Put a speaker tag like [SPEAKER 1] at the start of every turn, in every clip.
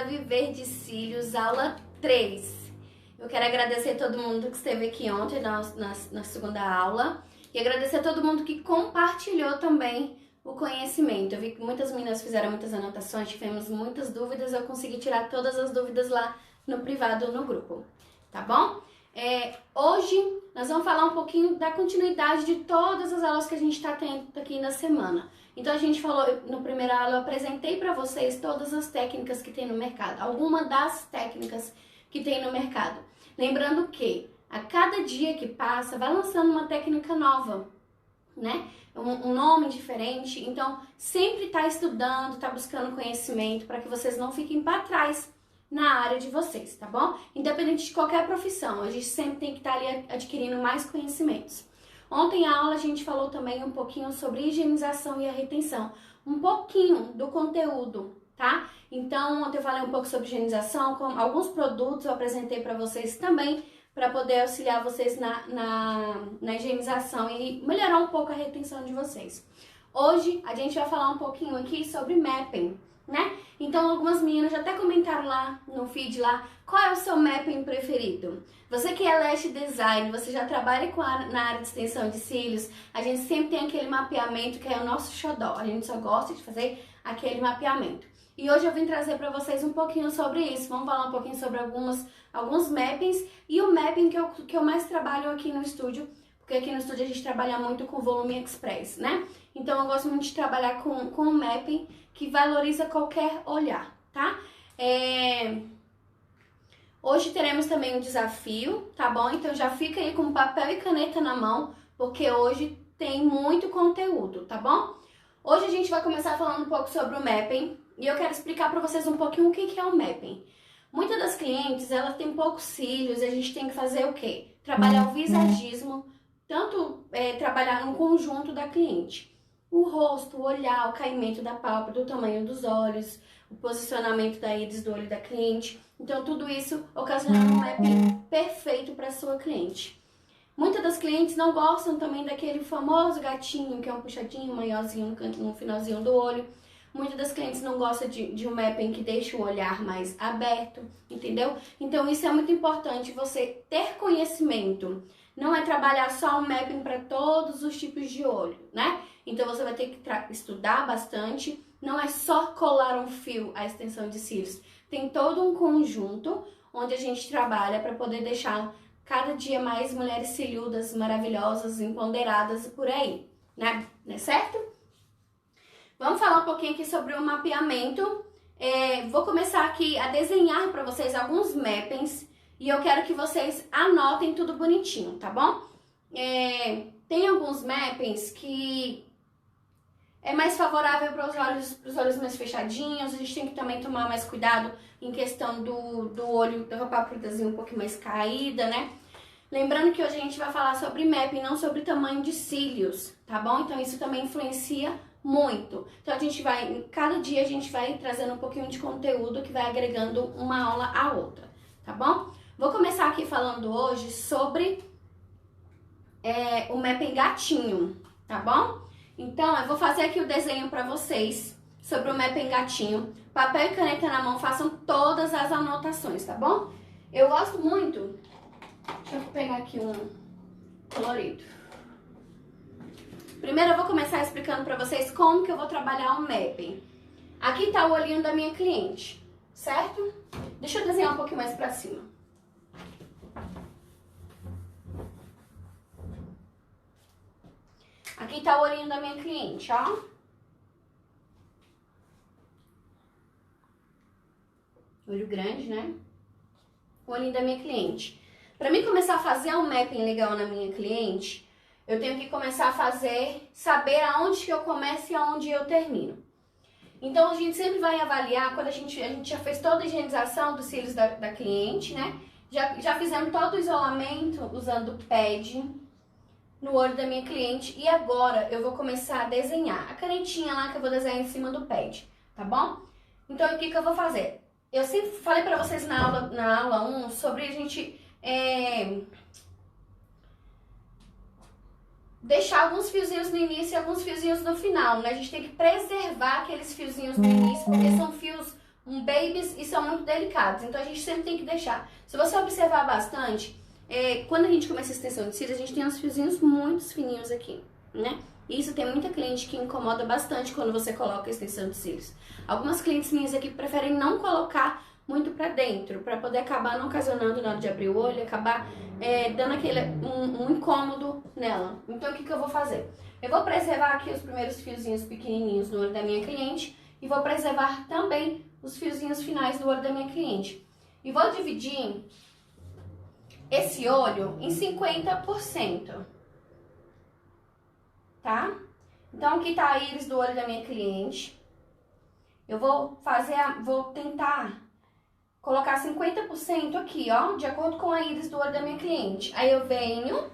[SPEAKER 1] Viver de Cílios, aula 3. Eu quero agradecer a todo mundo que esteve aqui ontem na segunda aula e agradecer a todo mundo que compartilhou também o conhecimento. Eu vi que muitas meninas fizeram muitas anotações, tivemos muitas dúvidas, eu consegui tirar todas as dúvidas lá no privado, no grupo, tá bom? Hoje nós vamos falar um pouquinho da continuidade de todas as aulas que a gente está tendo aqui na semana. Então a gente falou, no primeiro aula eu apresentei para vocês todas as técnicas que tem no mercado, alguma das técnicas que tem no mercado. Lembrando que a cada dia que passa vai lançando uma técnica nova, né? Um nome diferente, então sempre tá estudando, tá buscando conhecimento para que vocês não fiquem para trás na área de vocês, tá bom? Independente de qualquer profissão, a gente sempre tem que estar ali adquirindo mais conhecimentos. Ontem a aula a gente falou também um pouquinho sobre higienização e a retenção, um pouquinho do conteúdo, tá? Então ontem eu falei um pouco sobre higienização, com alguns produtos eu apresentei para vocês também, para poder auxiliar vocês na higienização e melhorar um pouco a retenção de vocês. Hoje a gente vai falar um pouquinho aqui sobre mapping, né? Então algumas meninas já até comentaram lá no feed lá, qual é o seu mapping preferido? Você que é lash design, você já trabalha na área de extensão de cílios, a gente sempre tem aquele mapeamento que é o nosso xodó, a gente só gosta de fazer aquele mapeamento. E hoje eu vim trazer para vocês um pouquinho sobre isso, vamos falar um pouquinho sobre alguns mappings e o mapping que eu mais trabalho aqui no estúdio, porque aqui no estúdio a gente trabalha muito com volume express, né? Então eu gosto muito de trabalhar com um mapping que valoriza qualquer olhar, tá? Hoje teremos também um desafio, tá bom? Então já fica aí com papel e caneta na mão, porque hoje tem muito conteúdo, tá bom? Hoje a gente vai começar falando um pouco sobre o mapping e eu quero explicar para vocês um pouquinho o que é o mapping. Muitas das clientes, elas têm poucos cílios e a gente tem que fazer o quê? Trabalhar o visagismo, tanto trabalhar no conjunto da cliente. O rosto, o olhar, o caimento da pálpebra, o tamanho dos olhos, o posicionamento da íris do olho da cliente. Então, tudo isso ocasionando um mapping perfeito para a sua cliente. Muitas das clientes não gostam também daquele famoso gatinho, que é um puxadinho, um maiorzinho no finalzinho do olho. Muitas das clientes não gostam de um mapping que deixa o olhar mais aberto, entendeu? Então, isso é muito importante, você ter conhecimento. Não é trabalhar só um mapping para todos os tipos de olho, né? Então você vai ter que estudar bastante. Não é só colar um fio a extensão de cílios. Tem todo um conjunto onde a gente trabalha para poder deixar cada dia mais mulheres ciliudas, maravilhosas, empoderadas e por aí, né? Não é certo? Vamos falar um pouquinho aqui sobre o mapeamento. Vou começar aqui a desenhar para vocês alguns mappings. E eu quero que vocês anotem tudo bonitinho, tá bom? Tem alguns mappings que é mais favorável para os olhos mais fechadinhos. A gente tem que também tomar mais cuidado em questão do olho, da pálpebrazinha um pouquinho mais caída, né? Lembrando que hoje a gente vai falar sobre mapping, não sobre tamanho de cílios, tá bom? Então isso também influencia muito. Então cada dia a gente vai trazendo um pouquinho de conteúdo que vai agregando uma aula à outra, tá bom? Vou começar aqui falando hoje sobre o mapping gatinho, tá bom? Então, eu vou fazer aqui o desenho para vocês sobre o mapping gatinho. Papel e caneta na mão, façam todas as anotações, tá bom? Eu gosto muito... Deixa eu pegar aqui um colorido. Primeiro eu vou começar explicando para vocês como que eu vou trabalhar o mapping. Aqui tá o olhinho da minha cliente, certo? Deixa eu desenhar um pouquinho mais para cima. Aqui tá o olhinho da minha cliente, ó. Olho grande, né? O olhinho da minha cliente. Pra mim começar a fazer um mapping legal na minha cliente, eu tenho que começar a saber aonde que eu começo e aonde eu termino. Então a gente sempre vai avaliar, quando a gente já fez toda a higienização dos cílios da cliente, né? Já fizemos todo o isolamento usando pad no olho da minha cliente e agora eu vou começar a desenhar a canetinha lá que eu vou desenhar em cima do pad, tá bom? Então o que eu vou fazer? Eu sempre falei pra vocês na aula 1 sobre a gente deixar alguns fiozinhos no início e alguns fiozinhos no final, né? A gente tem que preservar aqueles fiozinhos no início, porque são fios babies e são muito delicados, então a gente sempre tem que deixar. Se você observar bastante, quando a gente começa a extensão de cílios, a gente tem uns fiozinhos muito fininhos aqui, né? E isso tem muita cliente que incomoda bastante quando você coloca a extensão de cílios. Algumas clientes minhas aqui preferem não colocar muito pra dentro, pra poder acabar não ocasionando na hora de abrir o olho, acabar dando um incômodo nela. Então o que eu vou fazer? Eu vou preservar aqui os primeiros fiozinhos pequenininhos do olho da minha cliente e vou preservar também os fiozinhos finais do olho da minha cliente. E vou dividir esse olho em 50%, tá? Então aqui tá a íris do olho da minha cliente. Eu vou tentar colocar 50% aqui, ó, de acordo com a íris do olho da minha cliente. Aí eu venho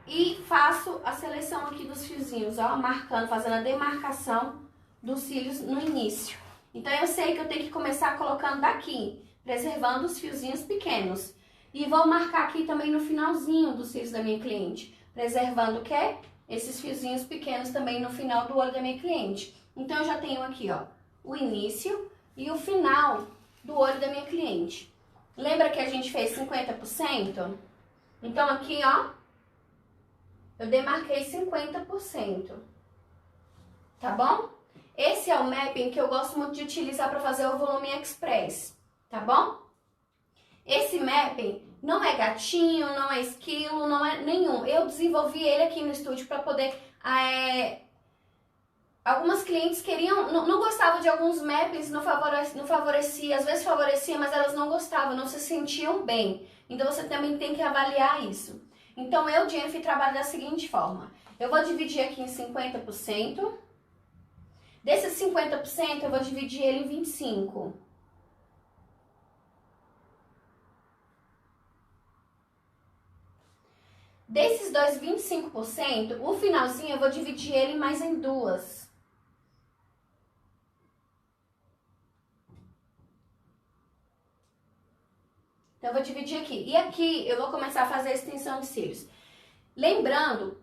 [SPEAKER 1] e faço a seleção aqui dos fiozinhos, ó, marcando, fazendo a demarcação dos cílios no início. Então eu sei que eu tenho que começar colocando daqui, preservando os fiozinhos pequenos. E vou marcar aqui também no finalzinho dos cílios da minha cliente, preservando o quê? Esses fiozinhos pequenos também no final do olho da minha cliente. Então eu já tenho aqui, ó, o início e o final do olho da minha cliente. Lembra que a gente fez 50%? Então aqui, ó, eu demarquei 50%. Tá bom? Esse é o mapping que eu gosto muito de utilizar para fazer o volume express, tá bom? Esse mapping não é gatinho, não é esquilo, não é nenhum. Eu desenvolvi ele aqui no estúdio para poder... Algumas clientes queriam, não gostavam de alguns mappings, não favorecia, às vezes favorecia, mas elas não gostavam, não se sentiam bem. Então você também tem que avaliar isso. Então eu, Jennifer, trabalho da seguinte forma. Eu vou dividir aqui em 50%. Desses 50%, eu vou dividir ele em 25%. Desses dois 25%, o finalzinho eu vou dividir ele mais em duas. Então, eu vou dividir aqui. E aqui eu vou começar a fazer a extensão de cílios. Lembrando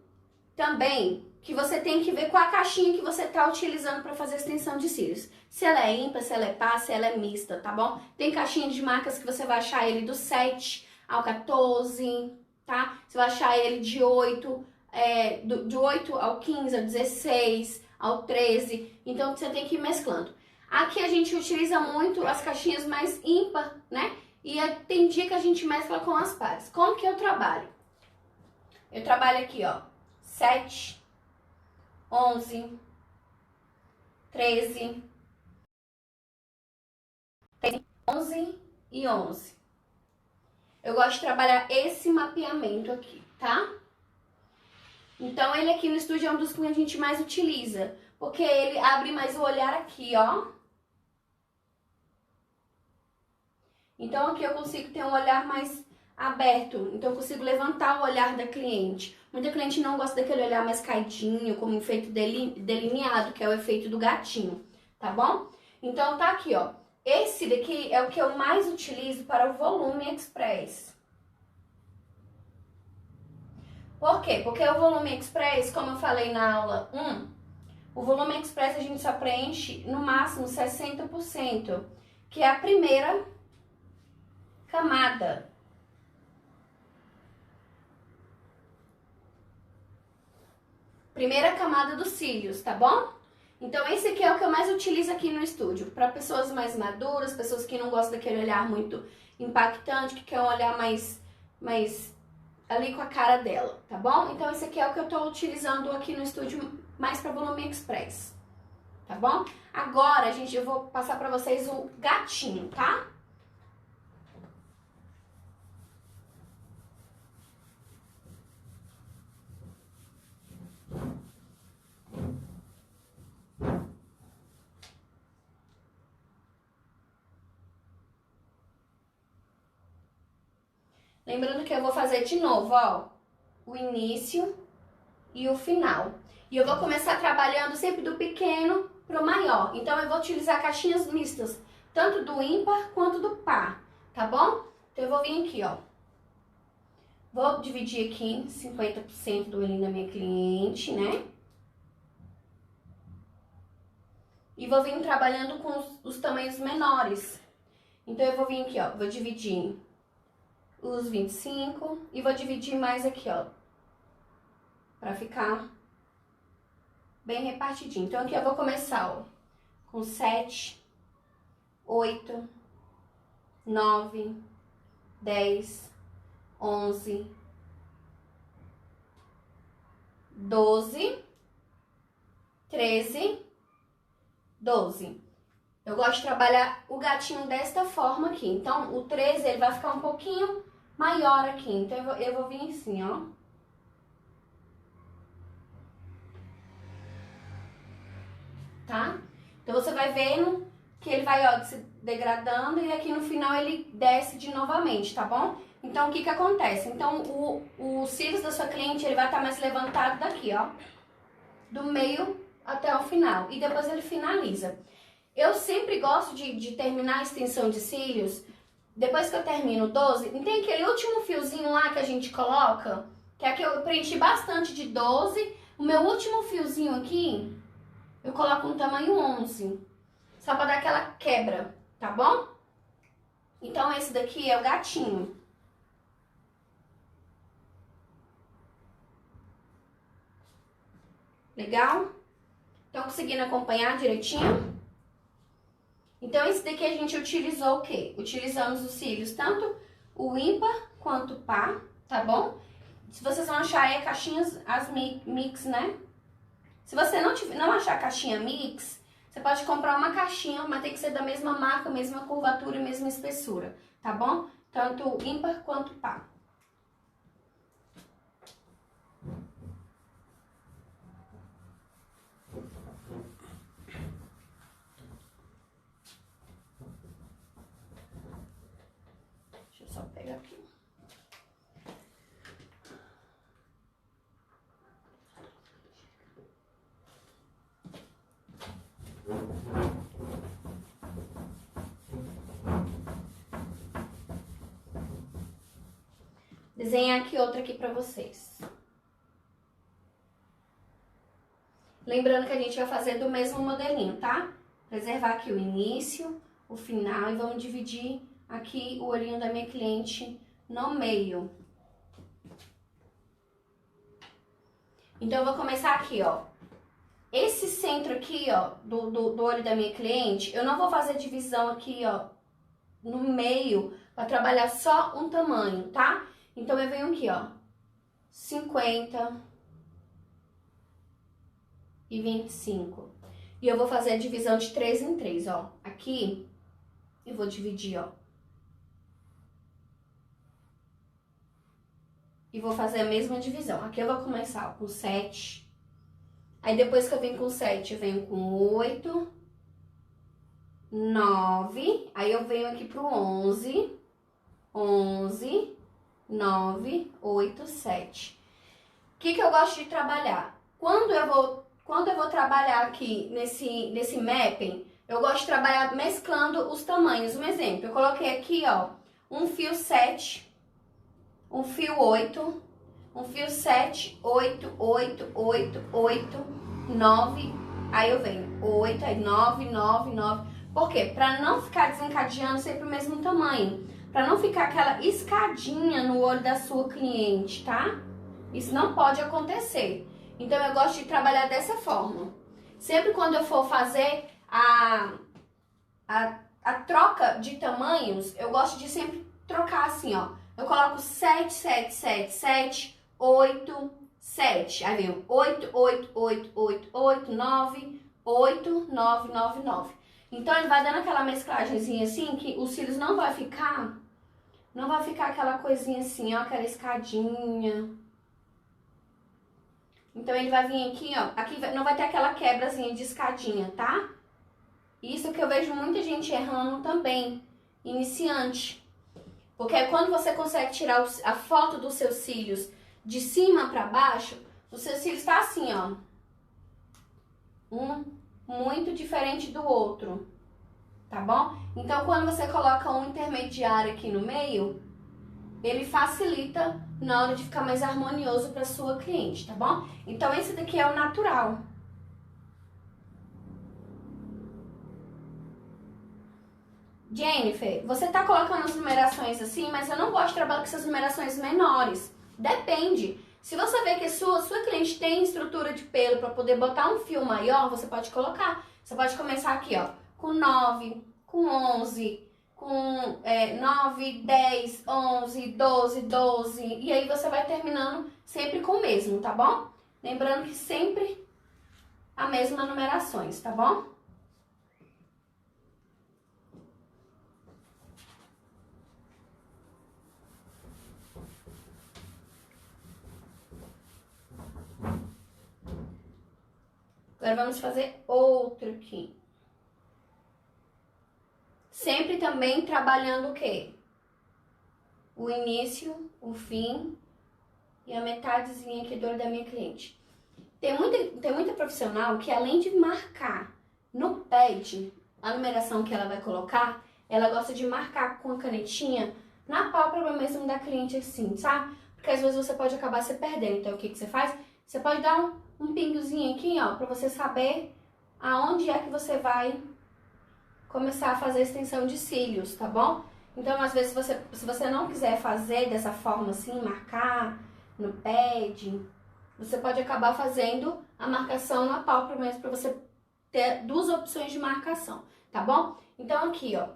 [SPEAKER 1] também que você tem que ver qual a caixinha que você está utilizando para fazer a extensão de cílios. Se ela é ímpar, se ela é par, se ela é mista, tá bom? Tem caixinha de marcas que você vai achar ele do 7 ao 14, tá? Você vai achar ele de 8, de 8 ao 15, ao 16, ao 13. Então, você tem que ir mesclando. Aqui a gente utiliza muito as caixinhas mais ímpar, né? E tem dia que a gente mescla com as pares. Como que eu trabalho? Eu trabalho aqui, ó, 7, 11, 13, 11 e 11. Eu gosto de trabalhar esse mapeamento aqui, tá? Então, ele aqui no estúdio é um dos que a gente mais utiliza, porque ele abre mais o olhar aqui, ó. Então, aqui eu consigo ter um olhar mais aberto, então eu consigo levantar o olhar da cliente. Muita cliente não gosta daquele olhar mais caidinho, como um efeito delineado, que é o efeito do gatinho, tá bom? Então, tá aqui, ó. Esse daqui é o que eu mais utilizo para o volume express. Por quê? Porque o volume express, como eu falei na aula 1, o volume express a gente só preenche no máximo 60%, que é a primeira camada. Primeira camada dos cílios, tá bom? Então esse aqui é o que eu mais utilizo aqui no estúdio, para pessoas mais maduras, pessoas que não gostam daquele olhar muito impactante, que quer um olhar mais ali com a cara dela, tá bom? Então esse aqui é o que eu tô utilizando aqui no estúdio mais para volume express, tá bom? Agora, gente, eu vou passar para vocês o gatinho, tá? Lembrando que eu vou fazer de novo, ó, o início e o final. E eu vou começar trabalhando sempre do pequeno pro maior. Então, eu vou utilizar caixinhas mistas, tanto do ímpar quanto do par, tá bom? Então, eu vou vir aqui, ó. Vou dividir aqui em 50% do olhinho da minha cliente, né? e vou vir trabalhando com os tamanhos menores. Então, eu vou vir aqui, ó, vou dividir os 25 e vou dividir mais aqui, ó, pra ficar bem repartidinho. Então, aqui eu vou começar, ó, com 7, 8, 9, 10, 11, 12, 13, 12. Eu gosto de trabalhar o gatinho desta forma aqui. Então, o 13, ele vai ficar um pouquinho maior aqui. Então, eu vou vir assim, ó. Tá? Então, você vai vendo que ele vai, ó, se degradando e aqui no final ele desce de novamente, tá bom? Então, o que que acontece? Então, os cílios da sua cliente, ele vai estar mais levantado daqui, ó. Do meio até o final. E depois ele finaliza. Eu sempre gosto de terminar a extensão de cílios, depois que eu termino 12, e tem aquele último fiozinho lá que a gente coloca, que aqui eu preenchi bastante de 12, o meu último fiozinho aqui, eu coloco um tamanho 11, só pra dar aquela quebra, tá bom? Então esse daqui é o gatinho. Legal? Estão conseguindo acompanhar direitinho? Então, esse daqui a gente utilizou o quê? Utilizamos os cílios, tanto o ímpar quanto o par, tá bom? Se vocês vão achar aí caixinhas, as mix, né? Se você não achar caixinha mix, você pode comprar uma caixinha, mas tem que ser da mesma marca, mesma curvatura e mesma espessura, tá bom? Tanto ímpar quanto par. Só pegar aqui. Desenhar aqui outra aqui pra vocês. Lembrando que a gente vai fazer do mesmo modelinho, tá? Preservar aqui o início, o final e vamos dividir aqui o olhinho da minha cliente no meio. Então, eu vou começar aqui, ó. Esse centro aqui, ó, do olho da minha cliente, eu não vou fazer divisão aqui, ó, no meio, pra trabalhar só um tamanho, tá? Então, eu venho aqui, ó, 50 e 25. E eu vou fazer a divisão de 3 em 3, ó. Aqui, eu vou dividir, ó. E vou fazer a mesma divisão. Aqui eu vou começar, ó, com 7. Aí depois que eu venho com 7, eu venho com 8, 9. Aí eu venho aqui pro 11, 11, 9, 8, 7. O que eu gosto de trabalhar? Quando eu vou trabalhar aqui nesse mapping, eu gosto de trabalhar mesclando os tamanhos. Um exemplo, eu coloquei aqui, ó, um fio 7, um fio 8, um fio 7, 8, 8, 8, 8, 9, aí eu venho 8, aí 9, 9, 9. Por quê? Pra não ficar desencadeando sempre o mesmo tamanho. Pra não ficar aquela escadinha no olho da sua cliente, tá? Isso não pode acontecer. Então, eu gosto de trabalhar dessa forma. Sempre quando eu for fazer a troca de tamanhos, eu gosto de sempre trocar assim, ó. Eu coloco 7, 7, 7, 7, 8, 7. Aí vem 8, 8, 8, 8, 8, 9, 8, 9, 9, 9. Então, ele vai dando aquela mesclagemzinha assim, que os cílios não vai ficar aquela coisinha assim, ó, aquela escadinha. Então, ele vai vir aqui, ó, aqui não vai ter aquela quebrazinha de escadinha, tá? Isso que eu vejo muita gente errando também, iniciante. Porque quando você consegue tirar a foto dos seus cílios de cima pra baixo, o seu cílio está assim, ó. Um muito diferente do outro, tá bom? Então, quando você coloca um intermediário aqui no meio, ele facilita na hora de ficar mais harmonioso para sua cliente, tá bom? Então, esse daqui é o natural. Jennifer, você tá colocando as numerações assim, mas eu não gosto de trabalhar com essas numerações menores. Depende. Se você vê que sua cliente tem estrutura de pelo para poder botar um fio maior, você pode colocar. Você pode começar aqui, ó, com 9, com 11, com 9, 10, 11, 12, 12. E aí você vai terminando sempre com o mesmo, tá bom? Lembrando que sempre a mesma numerações, tá bom? Agora vamos fazer outro aqui. Sempre também trabalhando o quê? O início, o fim e a metadezinha aqui do olho da minha cliente. Tem muita profissional que além de marcar no pad a numeração que ela vai colocar, ela gosta de marcar com a canetinha na pálpebra mesmo da cliente assim, sabe? Porque às vezes você pode acabar se perdendo. Então o que você faz? Você pode dar um pingozinho aqui, ó, pra você saber aonde é que você vai começar a fazer a extensão de cílios, tá bom? Então, às vezes, se você não quiser fazer dessa forma assim, marcar no pad, você pode acabar fazendo a marcação na pálpebra mesmo, pra você ter duas opções de marcação, tá bom? Então, aqui, ó,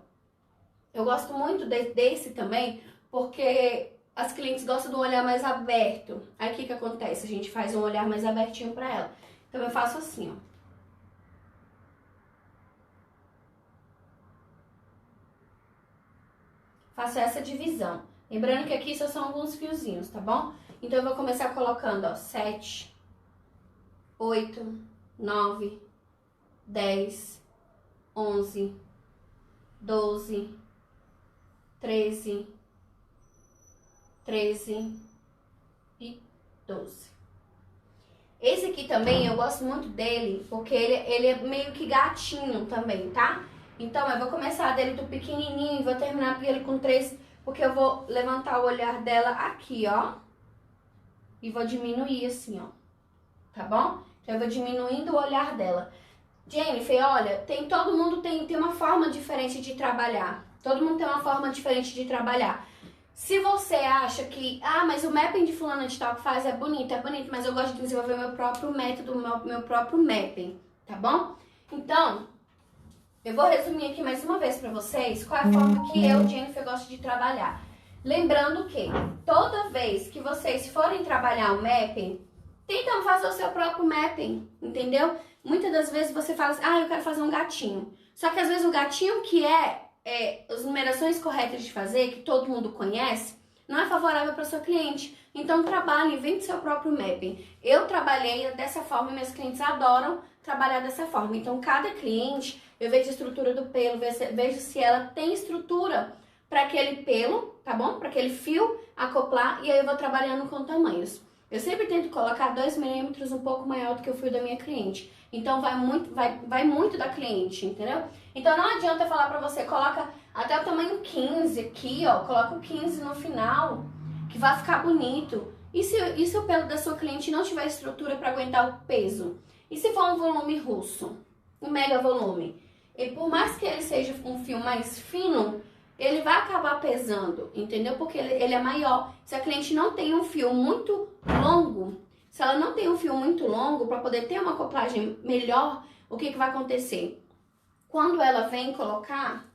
[SPEAKER 1] eu gosto muito desse também, porque as clientes gostam de um olhar mais aberto. Aí, o que acontece? A gente faz um olhar mais abertinho pra ela. Então, eu faço assim, ó. Faço essa divisão. Lembrando que aqui só são alguns fiozinhos, tá bom? Então, eu vou começar colocando, ó, 7, 8, 9, 10, 11, 12, 13, 13 e 12. Esse aqui também, eu gosto muito dele, porque ele é meio que gatinho também, tá? Então, eu vou começar dele do pequenininho e vou terminar ele com 3, porque eu vou levantar o olhar dela aqui, ó. E vou diminuir assim, ó. Tá bom? Então, eu vou diminuindo o olhar dela. Jennifer, olha, todo mundo tem uma forma diferente de trabalhar. Todo mundo tem uma forma diferente de trabalhar. Se você acha que, mas o mapping de fulana de tal que faz é bonito, mas eu gosto de desenvolver meu próprio método, meu próprio mapping, tá bom? Então, eu vou resumir aqui mais uma vez pra vocês qual é a forma que eu, Jennifer, gosto de trabalhar. Lembrando que toda vez que vocês forem trabalhar o mapping, tentam fazer o seu próprio mapping, entendeu? Muitas das vezes você fala assim, eu quero fazer um gatinho. Só que às vezes o gatinho que as numerações corretas de fazer, que todo mundo conhece, não é favorável para sua cliente. Então trabalhe, invente seu próprio mapping. Eu trabalhei dessa forma e meus clientes adoram trabalhar dessa forma. Então cada cliente, eu vejo a estrutura do pelo, vejo se ela tem estrutura para aquele pelo, tá bom? Para aquele fio acoplar, e aí eu vou trabalhando com tamanhos. Eu sempre tento colocar 2 milímetros um pouco maior do que o fio da minha cliente. Então vai muito da cliente, entendeu? Então não adianta falar pra você, coloca até o tamanho 15 aqui, ó. Coloca o 15 no final, que vai ficar bonito. E se o pelo da sua cliente não tiver estrutura pra aguentar o peso? E se for um volume russo? Um mega volume? E por mais que ele seja um fio mais fino, ele vai acabar pesando, entendeu? Porque ele é maior. Se a cliente não tem um fio muito longo, se ela não tem um fio muito longo para poder ter uma acoplagem melhor, o que vai acontecer? Quando ela vem colocar,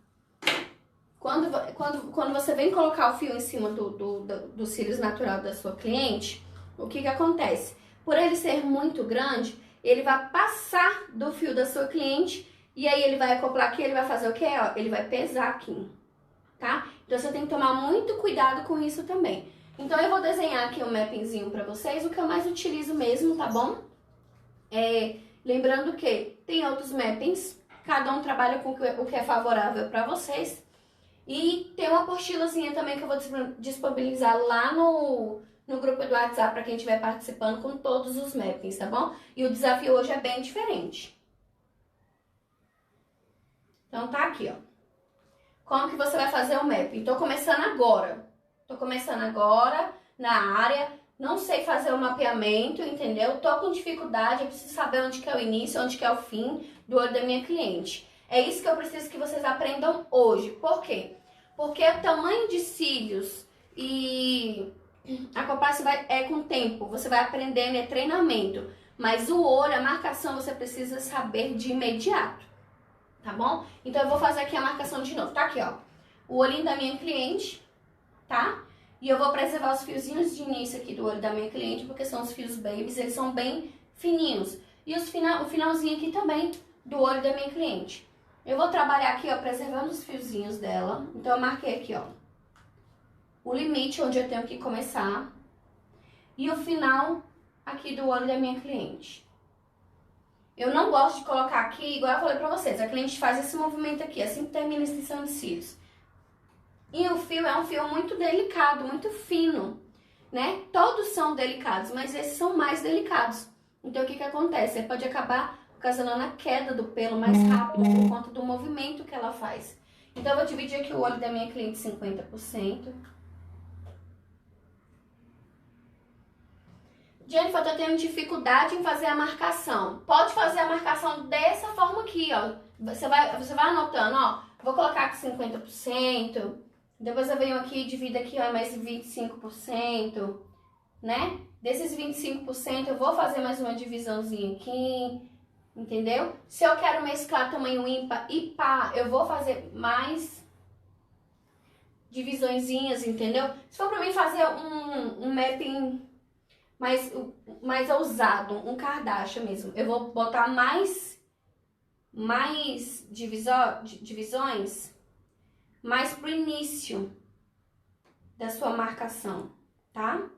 [SPEAKER 1] quando você vem colocar o fio em cima dos cílios natural da sua cliente, o que acontece? Por ele ser muito grande, ele vai passar do fio da sua cliente e aí ele vai acoplar aqui, ele vai fazer o quê? Ele vai pesar aqui, tá? Então você tem que tomar muito cuidado com isso também. Então eu vou desenhar aqui um mappingzinho pra vocês, o que eu mais utilizo mesmo, tá bom? Lembrando que tem outros mappings, cada um trabalha com o que é favorável pra vocês. E tem uma apostilazinha também que eu vou disponibilizar lá no grupo do WhatsApp pra quem estiver participando com todos os mappings, tá bom? E o desafio hoje é bem diferente. Então tá aqui, ó. Como que você vai fazer o mapping? Tô começando agora na área, não sei fazer o mapeamento, entendeu? Tô com dificuldade, eu preciso saber onde que é o início, onde que é o fim do olho da minha cliente. É isso que eu preciso que vocês aprendam hoje. Por quê? Porque o tamanho de cílios e a comparsa é com o tempo. Você vai aprendendo, é treinamento. Mas o olho, a marcação, você precisa saber de imediato. Tá bom? Então eu vou fazer aqui a marcação de novo. Tá aqui, ó. O olhinho da minha cliente, tá? E eu vou preservar os fiozinhos de início aqui do olho da minha cliente, porque são os fios babies, eles são bem fininhos. E o finalzinho aqui também do olho da minha cliente. Eu vou trabalhar aqui, ó, preservando os fiozinhos dela. Então eu marquei aqui, ó, o limite onde eu tenho que começar e o final aqui do olho da minha cliente. Eu não gosto de colocar aqui, igual eu falei pra vocês, a cliente faz esse movimento aqui, assim que termina a extensão de cílios. E o fio é um fio muito delicado, muito fino, né? Todos são delicados, mas esses são mais delicados. Então, o que que acontece? Ele pode acabar ocasionando a queda do pelo mais rápido por conta do movimento que ela faz. Então, eu vou dividir aqui o olho da minha cliente 50%. Jennifer, eu tô tendo dificuldade em fazer a marcação. Pode fazer a marcação dessa forma aqui, ó. Você vai anotando, ó. Vou colocar aqui 50%. Depois eu venho aqui e divido aqui, ó, mais 25%, né? Desses 25% eu vou fazer mais uma divisãozinha aqui, entendeu? Se eu quero mesclar tamanho ímpar e par, eu vou fazer mais divisõezinhas, entendeu? Se for pra mim fazer um mapping mais ousado, um Kardashian mesmo, eu vou botar mais divisões mais pro início da sua marcação, tá?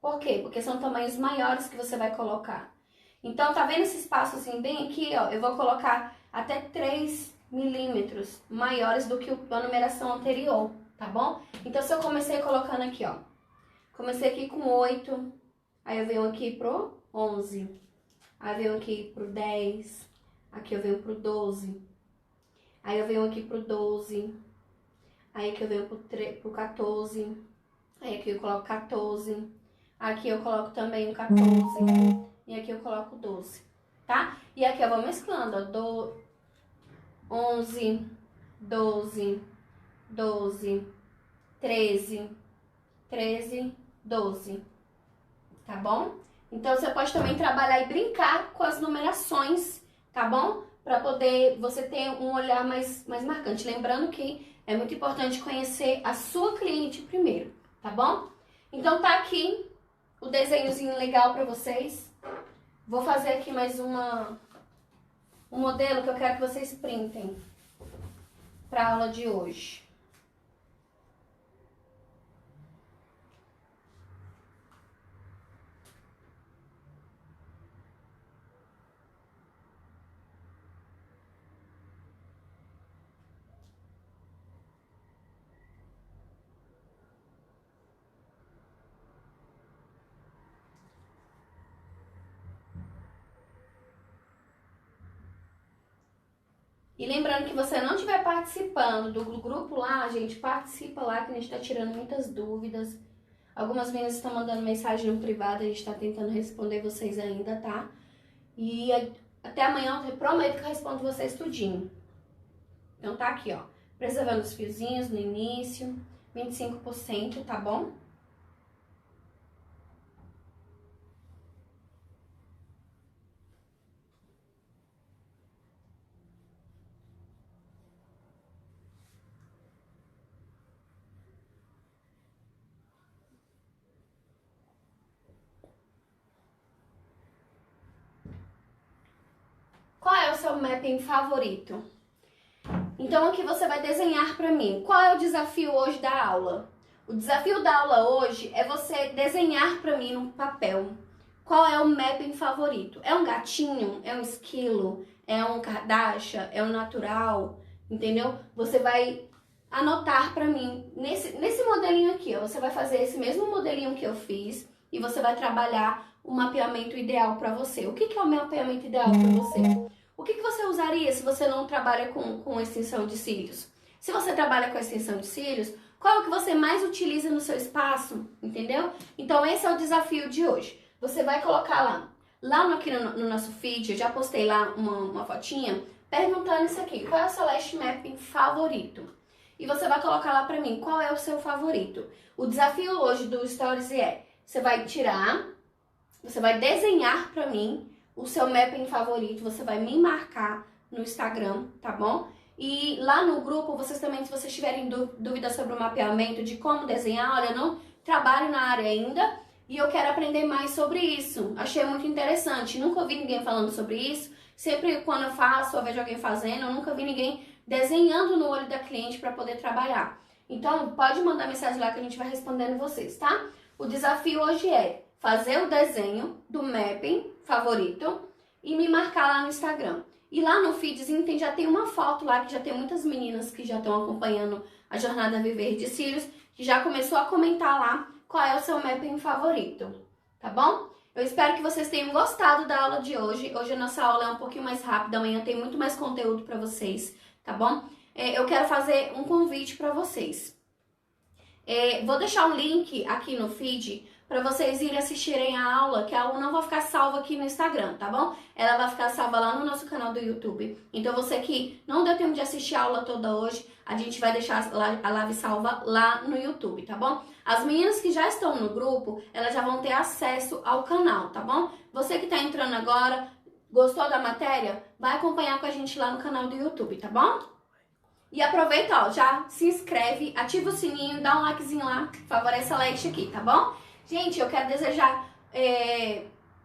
[SPEAKER 1] Por quê? Porque são tamanhos maiores que você vai colocar. Então, tá vendo esse espaçozinho bem aqui, ó? Eu vou colocar até 3 milímetros maiores do que a numeração anterior, tá bom? Então, se eu comecei colocando aqui, ó. Comecei aqui com 8, aí eu venho aqui pro 11, aí eu venho aqui pro 10, aqui eu venho pro 12, aí eu venho aqui pro 12, aí aqui eu venho pro 14, aí aqui eu coloco 14, aqui eu coloco também o 14, e aqui eu coloco 12, tá? E aqui eu vou mesclando, ó, 11, 12, 12, 13, 12, tá bom? Então, você pode também trabalhar e brincar com as numerações, tá bom? Pra poder você ter um olhar mais marcante. Lembrando que é muito importante conhecer a sua cliente primeiro, tá bom? Então, tá aqui o desenhozinho legal pra vocês. Vou fazer aqui mais um modelo que eu quero que vocês printem pra aula de hoje. E lembrando que você não estiver participando do grupo lá, gente, participa lá que a gente tá tirando muitas dúvidas. Algumas meninas estão mandando mensagem no privado, a gente tá tentando responder vocês ainda, tá? E até amanhã eu prometo que eu respondo vocês tudinho. Então tá aqui, ó, preservando os fiozinhos no início, 25%, tá bom? Qual é o seu mapping favorito? Então aqui você vai desenhar para mim. Qual é o desafio hoje da aula? O desafio da aula hoje é você desenhar para mim no papel. Qual é o mapping favorito? É um gatinho? É um esquilo? É um Kardashian? É um natural? Entendeu? Você vai anotar para mim nesse modelinho aqui, ó. Você vai fazer esse mesmo modelinho que eu fiz e você vai trabalhar o mapeamento ideal para você. O que é o mapeamento ideal para você? O que você usaria se você não trabalha com extensão de cílios? Se você trabalha com extensão de cílios, qual é o que você mais utiliza no seu espaço? Entendeu? Então esse é o desafio de hoje. Você vai colocar lá aqui no nosso feed, eu já postei lá uma fotinha. perguntando isso aqui, qual é o seu Lash Mapping favorito? E você vai colocar lá pra mim, qual é o seu favorito? O desafio hoje do Stories você vai desenhar pra mim o seu mapping favorito, você vai me marcar no Instagram, tá bom? E lá no grupo, vocês também, se vocês tiverem dúvidas sobre o mapeamento, de como desenhar, olha, eu não trabalho na área ainda e eu quero aprender mais sobre isso. Achei muito interessante, nunca ouvi ninguém falando sobre isso. Sempre quando eu faço, eu vejo alguém fazendo, eu nunca vi ninguém desenhando no olho da cliente para poder trabalhar. Então, pode mandar mensagem lá que a gente vai respondendo vocês, tá? O desafio hoje é fazer o desenho do mapping favorito e me marcar lá no Instagram. E lá no feedzinho já tem uma foto lá, que já tem muitas meninas que já estão acompanhando a jornada Viver de Cílios, que já começou a comentar lá qual é o seu mapping favorito, tá bom? Eu espero que vocês tenham gostado da aula de hoje. Hoje a nossa aula é um pouquinho mais rápida, amanhã tem muito mais conteúdo para vocês, tá bom? Eu quero fazer um convite para vocês. Vou deixar um link aqui no feed para vocês irem assistirem a aula, que a aula não vai ficar salva aqui no Instagram, tá bom? Ela vai ficar salva lá no nosso canal do YouTube. Então você que não deu tempo de assistir a aula toda hoje, a gente vai deixar a live salva lá no YouTube, tá bom? As meninas que já estão no grupo, elas já vão ter acesso ao canal, tá bom? Você que tá entrando agora, gostou da matéria? Vai acompanhar com a gente lá no canal do YouTube, tá bom? E aproveita, ó, já se inscreve, ativa o sininho, dá um likezinho lá, favorece a Lash aqui, tá bom? Gente, eu quero desejar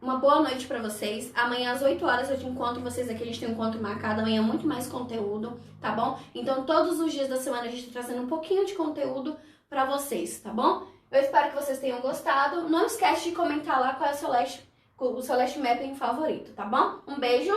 [SPEAKER 1] uma boa noite pra vocês. Amanhã às 8 horas eu te encontro vocês aqui, a gente tem um encontro marcado. Amanhã muito mais conteúdo, tá bom? Então todos os dias da semana a gente tá trazendo um pouquinho de conteúdo pra vocês, tá bom? Eu espero que vocês tenham gostado. Não esquece de comentar lá qual é o seu Lash Mapping favorito, tá bom? Um beijo!